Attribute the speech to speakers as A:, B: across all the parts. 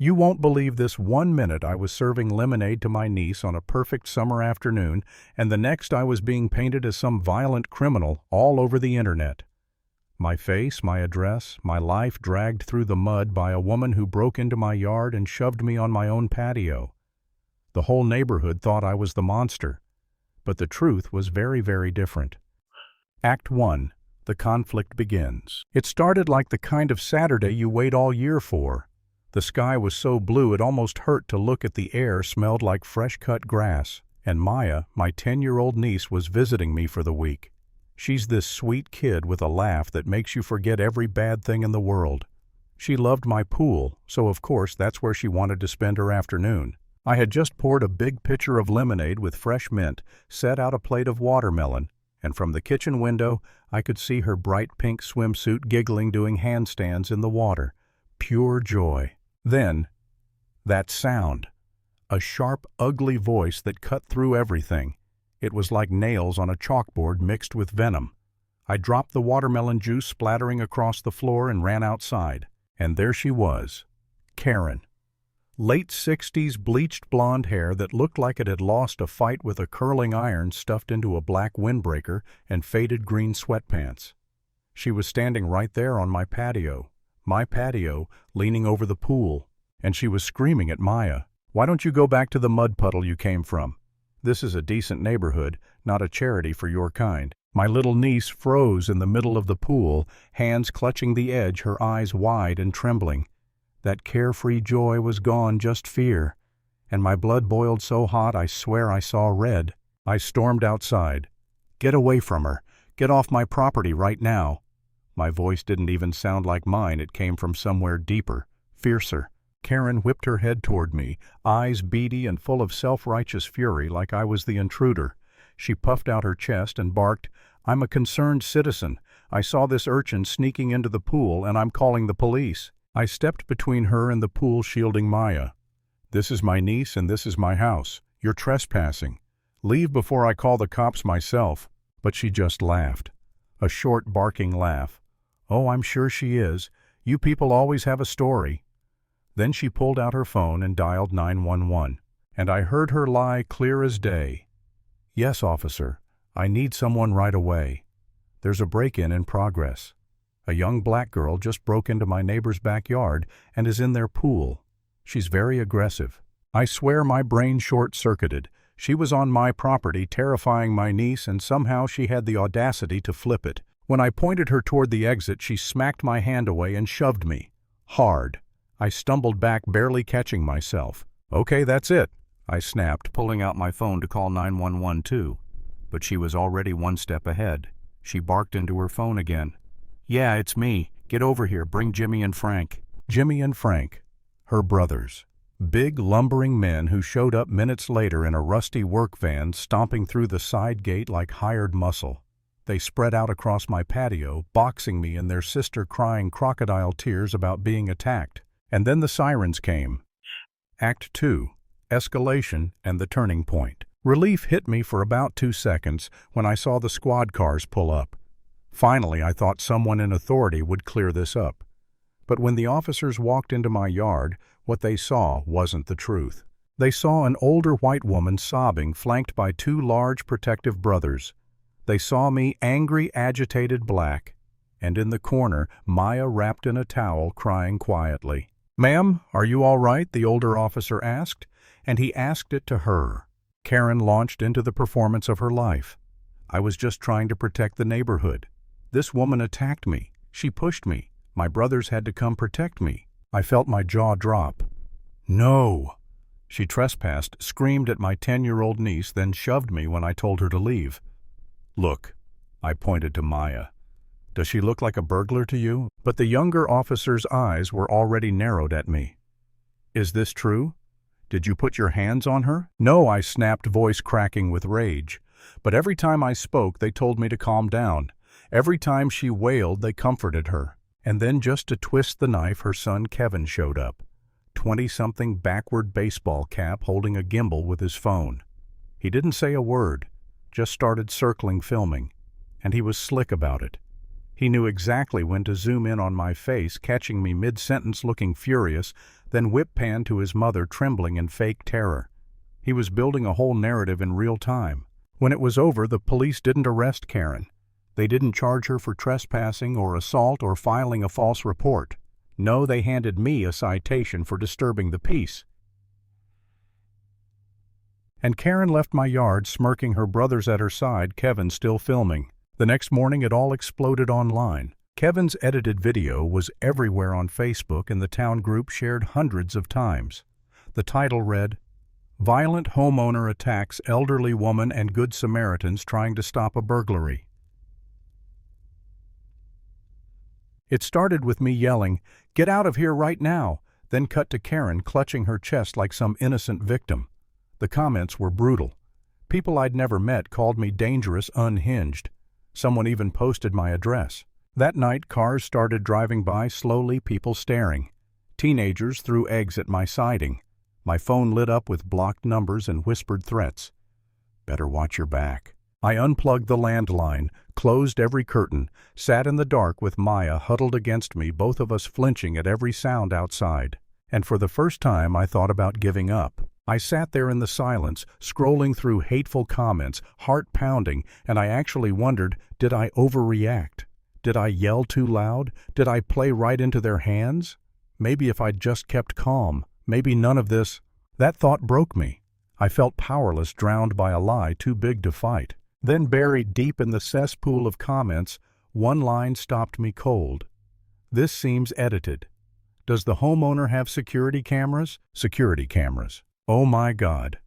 A: You won't believe this. 1 minute I was serving lemonade to my niece on a perfect summer afternoon, and the next I was being painted as some violent criminal all over the internet. My face, my address, my life dragged through the mud by a woman who broke into my yard and shoved me on my own patio. The whole neighborhood thought I was the monster, but the truth was very, very different. Act 1. The conflict begins. It started like the kind of Saturday you wait all year for. The sky was so blue it almost hurt to look at. The air smelled like fresh-cut grass, and Maya, my 10-year-old niece, was visiting me for the week. She's this sweet kid with a laugh that makes you forget every bad thing in the world. She loved my pool, so of course that's where she wanted to spend her afternoon. I had just poured a big pitcher of lemonade with fresh mint, set out a plate of watermelon, and from the kitchen window I could see her bright pink swimsuit giggling, doing handstands in the water. Pure joy. Then, that sound. A sharp, ugly voice that cut through everything. It was like nails on a chalkboard mixed with venom. I dropped the watermelon juice splattering across the floor and ran outside. And there she was, Karen. Late 60s, bleached blonde hair that looked like it had lost a fight with a curling iron stuffed into a black windbreaker, and faded green sweatpants. She was standing right there on my patio, leaning over the pool, and she was screaming at Maya, "Why don't you go back to the mud puddle you came from? This is a decent neighborhood, not a charity for your kind." My little niece froze in the middle of the pool, hands clutching the edge, her eyes wide and trembling. That carefree joy was gone, just fear, and my blood boiled so hot I swear I saw red. I stormed outside. "Get away from her! Get off my property right now!" My voice didn't even sound like mine. It came from somewhere deeper, fiercer. Karen whipped her head toward me, eyes beady and full of self-righteous fury, like I was the intruder. She puffed out her chest and barked, "I'm a concerned citizen. I saw this urchin sneaking into the pool, and I'm calling the police." I stepped between her and the pool, shielding Maya. "This is my niece and this is my house. You're trespassing. Leave before I call the cops myself." But she just laughed. A short, barking laugh. "Oh, I'm sure she is. You people always have a story." Then she pulled out her phone and dialed 911, and I heard her lie clear as day. "Yes, officer. I need someone right away. There's a break-in in progress. A young black girl just broke into my neighbor's backyard and is in their pool. She's very aggressive." I swear my brain short-circuited. She was on my property, terrifying my niece, and somehow she had the audacity to flip it. When I pointed her toward the exit, she smacked my hand away and shoved me. Hard. I stumbled back, barely catching myself. "Okay, that's it," I snapped, pulling out my phone to call 911 too. But she was already one step ahead. She barked into her phone again. "Yeah, it's me. Get over here. Bring Jimmy and Frank." Jimmy and Frank. Her brothers. Big, lumbering men who showed up minutes later in a rusty work van, stomping through the side gate like hired muscle. They spread out across my patio, boxing me and their sister, crying crocodile tears about being attacked. And then the sirens came. Act 2. Escalation and the turning point. Relief hit me for about 2 seconds when I saw the squad cars pull up. Finally, I thought someone in authority would clear this up. But when the officers walked into my yard, what they saw wasn't the truth. They saw an older white woman sobbing, flanked by 2 large protective brothers. They saw me, angry, agitated, black. And in the corner, Maya, wrapped in a towel, crying quietly. "Ma'am, are you all right?" the older officer asked, and he asked it to her. Karen launched into the performance of her life. "I was just trying to protect the neighborhood. This woman attacked me. She pushed me. My brothers had to come protect me." I felt my jaw drop. "No!" She trespassed, screamed at my 10-year-old niece, then shoved me when I told her to leave. "Look," I pointed to Maya. "Does she look like a burglar to you?" But the younger officer's eyes were already narrowed at me. "Is this true? Did you put your hands on her?" "No," I snapped, voice cracking with rage. But every time I spoke, they told me to calm down. Every time she wailed, they comforted her. And then, just to twist the knife, her son Kevin showed up. 20-something, backward baseball cap, holding a gimbal with his phone. He didn't say a word, just started circling, filming. And he was slick about it. He knew exactly when to zoom in on my face, catching me mid-sentence looking furious, then whip pan to his mother trembling in fake terror. He was building a whole narrative in real time. When it was over, the police didn't arrest Karen. They didn't charge her for trespassing or assault or filing a false report. No, they handed me a citation for disturbing the peace. And Karen left my yard smirking, her brothers at her side, Kevin still filming. The next morning it all exploded online. Kevin's edited video was everywhere on Facebook and the town group shared hundreds of times. The title read, "Violent homeowner attacks elderly woman and Good Samaritans trying to stop a burglary." It started with me yelling, "Get out of here right now!" then cut to Karen clutching her chest like some innocent victim. The comments were brutal. People I'd never met called me dangerous, unhinged. Someone even posted my address. That night, cars started driving by slowly, people staring. Teenagers threw eggs at my siding. My phone lit up with blocked numbers and whispered threats. Better watch your back. I unplugged the landline, closed every curtain, sat in the dark with Maya huddled against me, both of us flinching at every sound outside. And for the first time, I thought about giving up. I sat there in the silence, scrolling through hateful comments, heart pounding, and I actually wondered, did I overreact? Did I yell too loud? Did I play right into their hands? Maybe if I'd just kept calm, maybe none of this. That thought broke me. I felt powerless, drowned by a lie too big to fight. Then, buried deep in the cesspool of comments, one line stopped me cold. "This seems edited. Does the homeowner have security cameras?" Security cameras. Oh my God.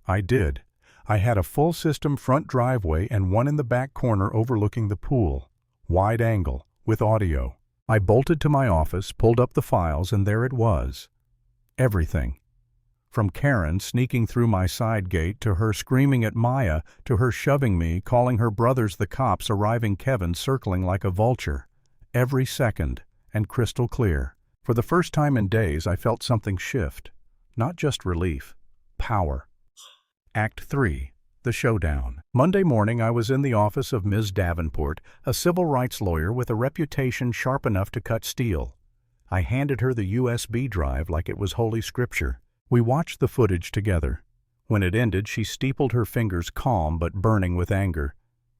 A: I did. I had a full system front driveway and one in the back corner overlooking the pool. Wide angle, with audio. I bolted to my office, pulled up the files, and there it was. Everything. From Karen sneaking through my side gate, to her screaming at Maya, to her shoving me, calling her brothers the cops, arriving Kevin circling like a vulture. Every second, and crystal clear. For the first time in days, I felt something shift. Not just relief. Power. Act 3. The Showdown. Monday morning I was in the office of Ms. Davenport, a civil rights lawyer with a reputation sharp enough to cut steel. I handed her the USB drive like it was Holy Scripture. We watched the footage together. When it ended, she steepled her fingers, calm but burning with anger.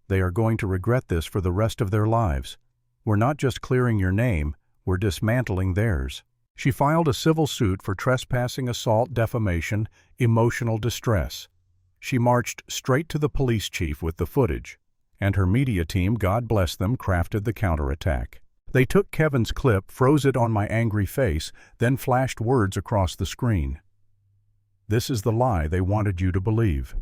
A: "They are going to regret this for the rest of their lives. We're not just clearing your name, we're dismantling theirs." She filed a civil suit for trespassing, assault, defamation, emotional distress. She marched straight to the police chief with the footage, and her media team, God bless them, crafted the counterattack. They took Kevin's clip, froze it on my angry face, then flashed words across the screen. "This is the lie they wanted you to believe."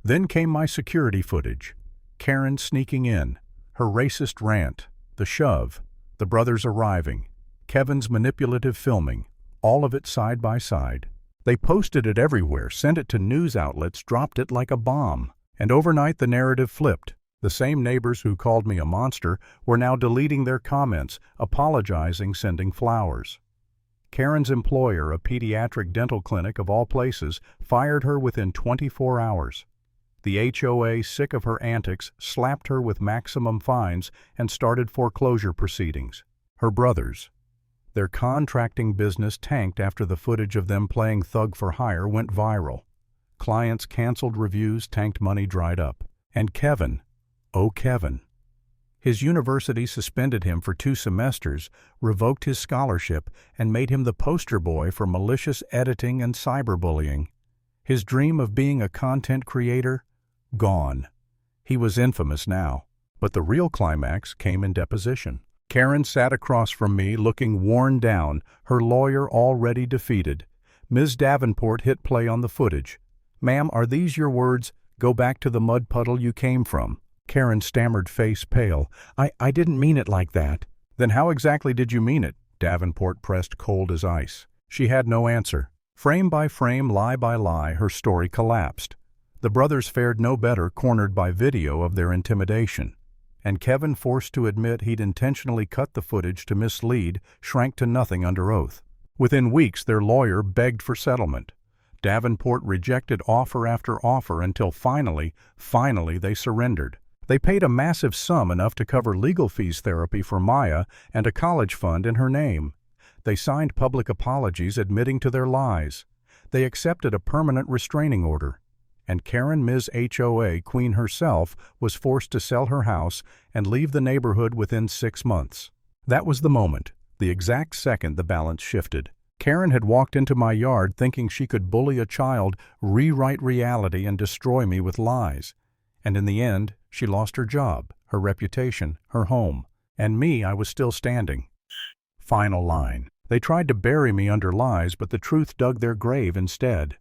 A: Then came my security footage. Karen sneaking in, her racist rant, the shove, the brothers arriving, Kevin's manipulative filming, all of it side by side. They posted it everywhere, sent it to news outlets, dropped it like a bomb. And overnight the narrative flipped. The same neighbors who called me a monster were now deleting their comments, apologizing, sending flowers. Karen's employer, a pediatric dental clinic of all places, fired her within 24 hours. The HOA, sick of her antics, slapped her with maximum fines and started foreclosure proceedings. Her brothers. Their contracting business tanked after the footage of them playing thug for hire went viral. Clients canceled reviews, tanked money, dried up. And Kevin, oh Kevin. His university suspended him for 2 semesters, revoked his scholarship, and made him the poster boy for malicious editing and cyberbullying. His dream of being a content creator? Gone. He was infamous now. But the real climax came in deposition. Karen sat across from me, looking worn down, her lawyer already defeated. Ms. Davenport hit play on the footage. "Ma'am, are these your words? Go back to the mud puddle you came from." Karen stammered, face pale. I didn't mean it like that." "Then how exactly did you mean it?" Davenport pressed, cold as ice. She had no answer. Frame by frame, lie by lie, her story collapsed. The brothers fared no better, cornered by video of their intimidation. And Kevin, forced to admit he'd intentionally cut the footage to mislead, shrank to nothing under oath. Within weeks, their lawyer begged for settlement. Davenport rejected offer after offer until finally they surrendered. They paid a massive sum, enough to cover legal fees, therapy for Maya, and a college fund in her name. They signed public apologies admitting to their lies. They accepted a permanent restraining order. And Karen, Ms. HOA Queen herself, was forced to sell her house and leave the neighborhood within 6 months. That was the moment, the exact second the balance shifted. Karen had walked into my yard thinking she could bully a child, rewrite reality, and destroy me with lies. And in the end, she lost her job, her reputation, her home. And me, I was still standing. Final line. They tried to bury me under lies, but the truth dug their grave instead.